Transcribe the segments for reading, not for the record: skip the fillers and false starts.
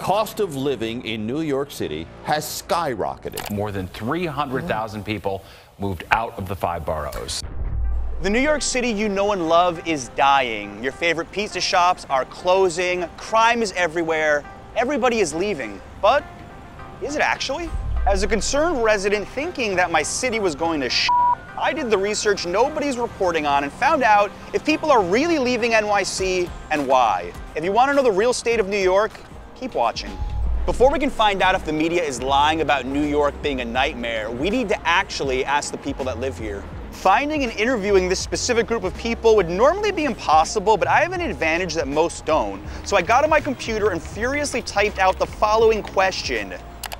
cost of living in New York City has skyrocketed. More than 300,000 people moved out of the 5 boroughs. The New York City you know and love is dying. Your favorite pizza shops are closing, crime is everywhere, everybody is leaving. But is it actually? As a concerned resident thinking that my city was going to I did the research nobody's reporting on and found out if people are really leaving NYC and why. If you want to know the real state of New York, keep watching. Before we can find out if the media is lying about New York being a nightmare, we need to actually ask the people that live here. Finding and interviewing this specific group of people would normally be impossible, but I have an advantage that most don't. So I got on my computer and furiously typed out the following question.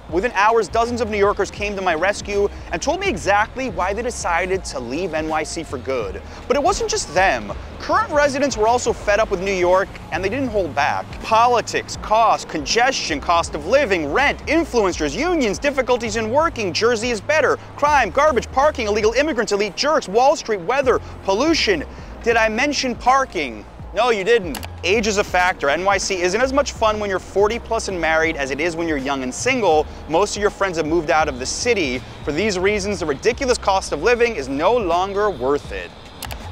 Within hours, dozens of New Yorkers came to my rescue and told me exactly why they decided to leave NYC for good. But it wasn't just them. Current residents were also fed up with New York, and they didn't hold back. Politics, cost, congestion, cost of living, rent, influencers, unions, difficulties in working, Jersey is better, crime, garbage, parking, illegal immigrants, elite jerks, Wall Street, weather, pollution. Did I mention parking? No, you didn't. Age is a factor. NYC isn't as much fun when you're 40 plus and married as it is when you're young and single. Most of your friends have moved out of the city. For these reasons, the ridiculous cost of living is no longer worth it.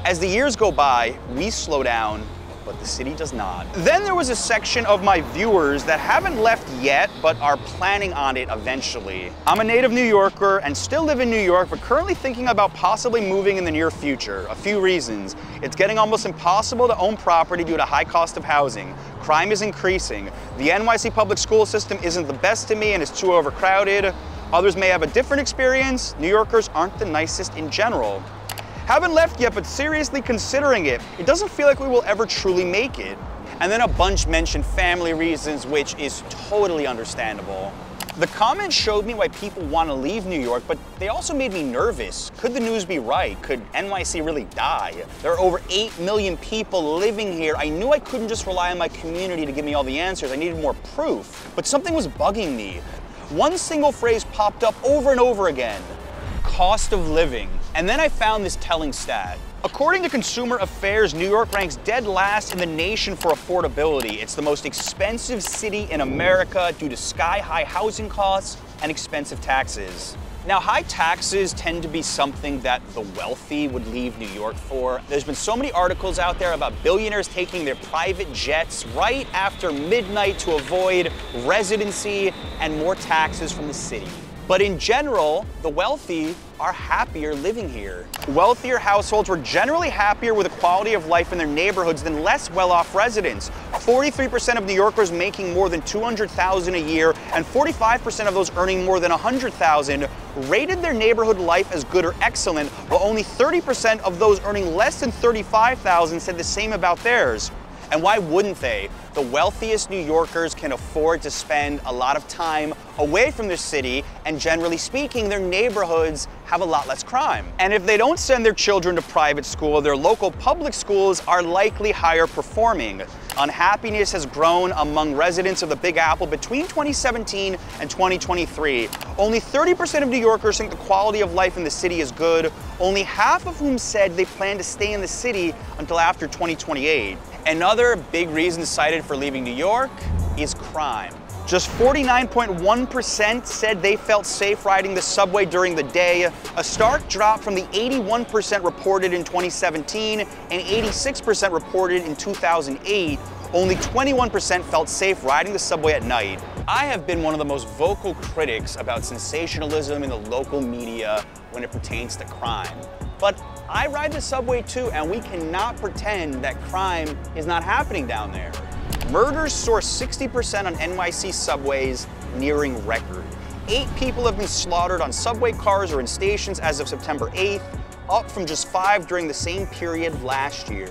As the years go by, we slow down, but the city does not. Then there was a section of my viewers that haven't left yet, but are planning on it eventually. I'm a native New Yorker and still live in New York, but currently thinking about possibly moving in the near future. A few reasons. It's getting almost impossible to own property due to high cost of housing. Crime is increasing. The NYC public school system isn't the best to me and it's too overcrowded. Others may have a different experience. New Yorkers aren't the nicest in general. Haven't left yet, but seriously considering it. It doesn't feel like we will ever truly make it. And then a bunch mentioned family reasons, which is totally understandable. The comments showed me why people want to leave New York, but they also made me nervous. Could the news be right? Could NYC really die? There are over 8 million people living here. I knew I couldn't just rely on my community to give me all the answers. I needed more proof. But something was bugging me. One single phrase popped up over and over again. Cost of living. And then I found this telling stat. According to Consumer Affairs, New York ranks dead last in the nation for affordability. It's the most expensive city in America due to sky-high housing costs and expensive taxes. Now, high taxes tend to be something that the wealthy would leave New York for. There's been so many articles out there about billionaires taking their private jets right after midnight to avoid residency and more taxes from the city. But in general, the wealthy are happier living here. Wealthier households were generally happier with the quality of life in their neighborhoods than less well-off residents. 43% of New Yorkers making more than $200,000 a year and 45% of those earning more than $100,000 rated their neighborhood life as good or excellent, while only 30% of those earning less than $35,000 said the same about theirs. And why wouldn't they? The wealthiest New Yorkers can afford to spend a lot of time away from their city, and generally speaking, their neighborhoods have a lot less crime. And if they don't send their children to private school, their local public schools are likely higher performing. Unhappiness has grown among residents of the Big Apple between 2017 and 2023. Only 30% of New Yorkers think the quality of life in the city is good, only half of whom said they plan to stay in the city until after 2028. Another big reason cited for leaving New York is crime. Just 49.1% said they felt safe riding the subway during the day, a stark drop from the 81% reported in 2017 and 86% reported in 2008. Only 21% felt safe riding the subway at night. I have been one of the most vocal critics about sensationalism in the local media when it pertains to crime. But I ride the subway too, and we cannot pretend that crime is not happening down there. Murders soar 60% on NYC subways, nearing record. 8 people have been slaughtered on subway cars or in stations as of September 8th, up from just 5 during the same period last year.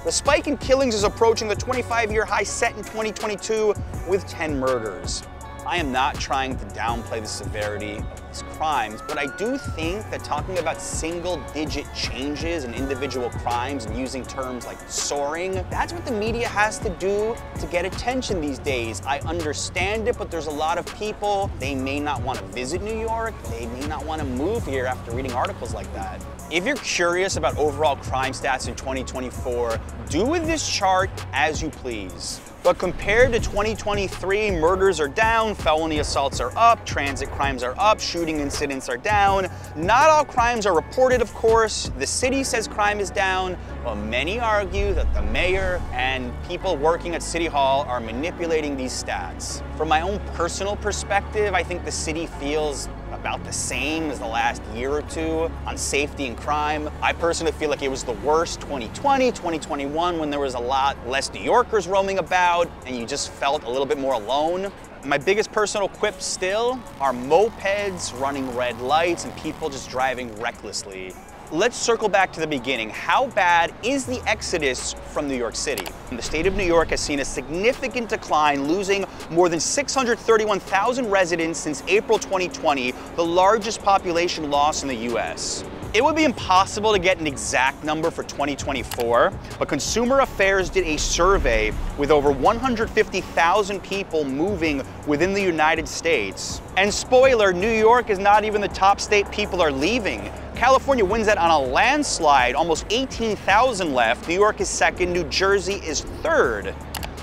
The spike in killings is approaching the 25-year high set in 2022 with 10 murders. I am not trying to downplay the severity of these crimes, but I do think that talking about single-digit changes in individual crimes and using terms like soaring, that's what the media has to do to get attention these days. I understand it, but there's a lot of people, they may not want to visit New York, they may not want to move here after reading articles like that. If you're curious about overall crime stats in 2024, do with this chart as you please. But compared to 2023, murders are down, felony assaults are up, transit crimes are up, shooting incidents are down. Not all crimes are reported, of course. The city says crime is down, but many argue that the mayor and people working at City Hall are manipulating these stats. From my own personal perspective, I think the city feels about the same as the last year or two on safety and crime. I personally feel like it was the worst 2020, 2021, when there was a lot less New Yorkers roaming about and you just felt a little bit more alone. My biggest personal quip still are mopeds running red lights and people just driving recklessly. Let's circle back to the beginning. How bad is the exodus from New York City? The state of New York has seen a significant decline, losing more than 631,000 residents since April 2020, the largest population loss in the US. It would be impossible to get an exact number for 2024, but Consumer Affairs did a survey with over 150,000 people moving within the United States. And spoiler, New York is not even the top state people are leaving. California wins that on a landslide, almost 18,000 left. New York is second, New Jersey is third.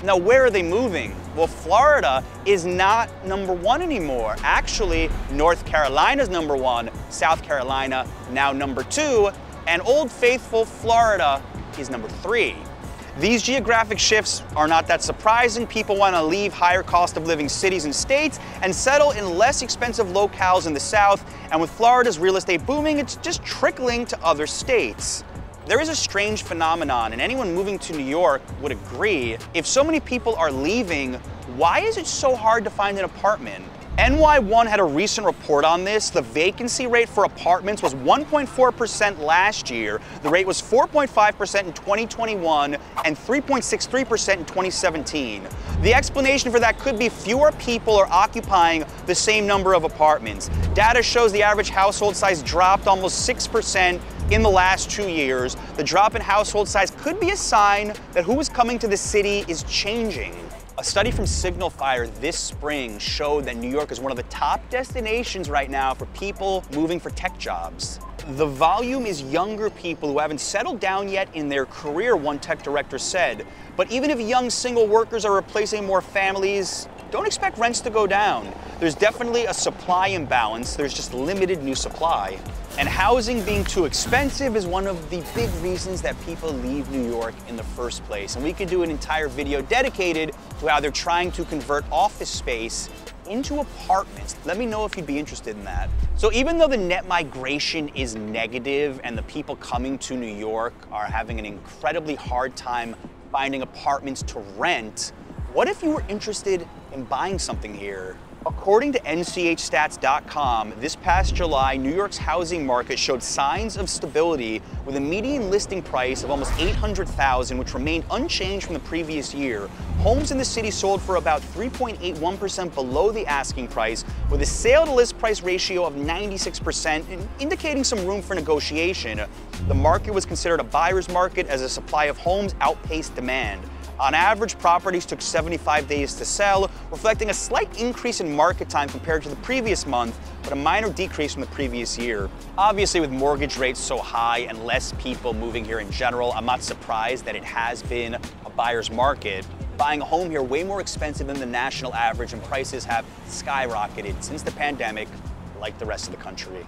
Now, where are they moving? Well, Florida is not number one anymore. Actually, North Carolina's number one, South Carolina now number two, and Old Faithful, Florida is number three. These geographic shifts are not that surprising. People want to leave higher cost of living cities and states and settle in less expensive locales in the South. And with Florida's real estate booming, it's just trickling to other states. There is a strange phenomenon, and anyone moving to New York would agree. If so many people are leaving, why is it so hard to find an apartment? NY1 had a recent report on this. The vacancy rate for apartments was 1.4% last year. The rate was 4.5% in 2021 and 3.63% in 2017. The explanation for that could be fewer people are occupying the same number of apartments. Data shows the average household size dropped almost 6% in the last 2 years. The drop in household size could be a sign that who is coming to the city is changing. A study from Signal Fire this spring showed that New York is one of the top destinations right now for people moving for tech jobs. The volume is younger people who haven't settled down yet in their career, one tech director said. But even if young single workers are replacing more families, don't expect rents to go down. There's definitely a supply imbalance. There's just limited new supply. And housing being too expensive is one of the big reasons that people leave New York in the first place. And we could do an entire video dedicated to how they're trying to convert office space into apartments. Let me know if you'd be interested in that. So even though the net migration is negative and the people coming to New York are having an incredibly hard time finding apartments to rent, what if you were interested in buying something here? According to NCHstats.com, this past July, New York's housing market showed signs of stability with a median listing price of almost $800,000, which remained unchanged from the previous year. Homes in the city sold for about 3.81% below the asking price, with a sale to list price ratio of 96%, indicating some room for negotiation. The market was considered a buyer's market as a supply of homes outpaced demand. On average, properties took 75 days to sell, reflecting a slight increase in market time compared to the previous month, but a minor decrease from the previous year. Obviously, with mortgage rates so high and less people moving here in general, I'm not surprised that it has been a buyer's market. Buying a home here way more expensive than the national average, and prices have skyrocketed since the pandemic, like the rest of the country.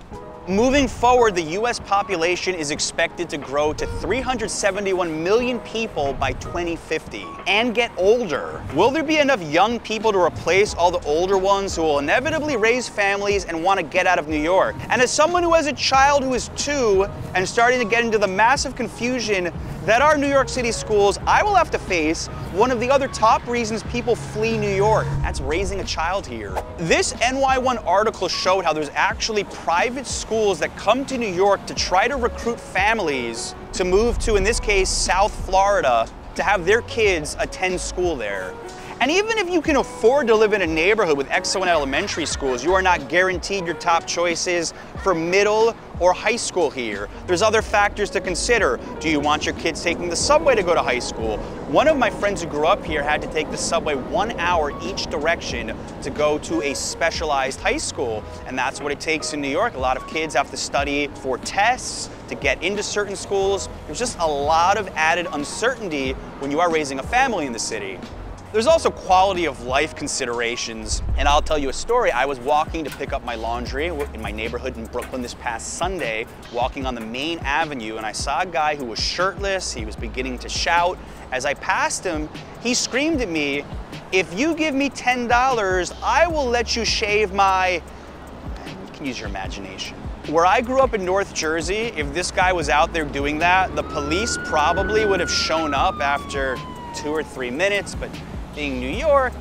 Moving forward, the US population is expected to grow to 371 million people by 2050 and get older. Will there be enough young people to replace all the older ones who will inevitably raise families and want to get out of New York? And as someone who has a child who is 2 and starting to get into the massive confusion that are New York City schools, I will have to face one of the other top reasons people flee New York. That's raising a child here. This NY1 article showed how there's actually private schools that come to New York to try to recruit families to move to, in this case, South Florida, to have their kids attend school there. And even if you can afford to live in a neighborhood with excellent elementary schools, you are not guaranteed your top choices for middle or high school here. There's other factors to consider. Do you want your kids taking the subway to go to high school? One of my friends who grew up here had to take the subway 1 hour each direction to go to a specialized high school. And that's what it takes in New York. A lot of kids have to study for tests to get into certain schools. There's just a lot of added uncertainty when you are raising a family in the city. There's also quality of life considerations, and I'll tell you a story. I was walking to pick up my laundry in my neighborhood in Brooklyn this past Sunday, walking on the main avenue, and I saw a guy who was shirtless. He was beginning to shout. As I passed him, he screamed at me, "If you give me $10, I will let you shave my..." You can use your imagination. Where I grew up in North Jersey, if this guy was out there doing that, the police probably would have shown up after 2 or 3 minutes, but being New York,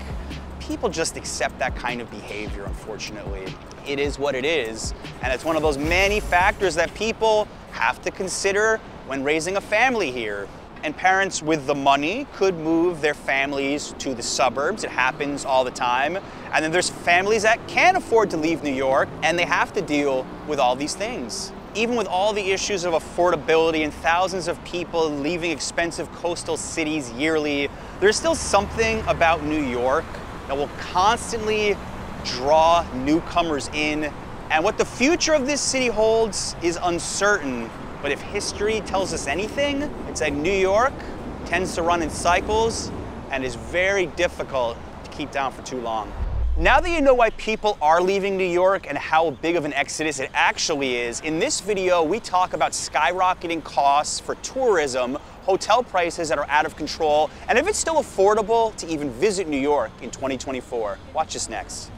people just accept that kind of behavior, unfortunately. It is what it is, and it's one of those many factors that people have to consider when raising a family here. And parents with the money could move their families to the suburbs. It happens all the time. And then there's families that can't afford to leave New York, and they have to deal with all these things. Even with all the issues of affordability and thousands of people leaving expensive coastal cities yearly, there's still something about New York that will constantly draw newcomers in. And what the future of this city holds is uncertain. But if history tells us anything, it's that New York tends to run in cycles and is very difficult to keep down for too long. Now that you know why people are leaving New York and how big of an exodus it actually is, in this video we talk about skyrocketing costs for tourism, hotel prices that are out of control, and if it's still affordable to even visit New York in 2024. Watch this next.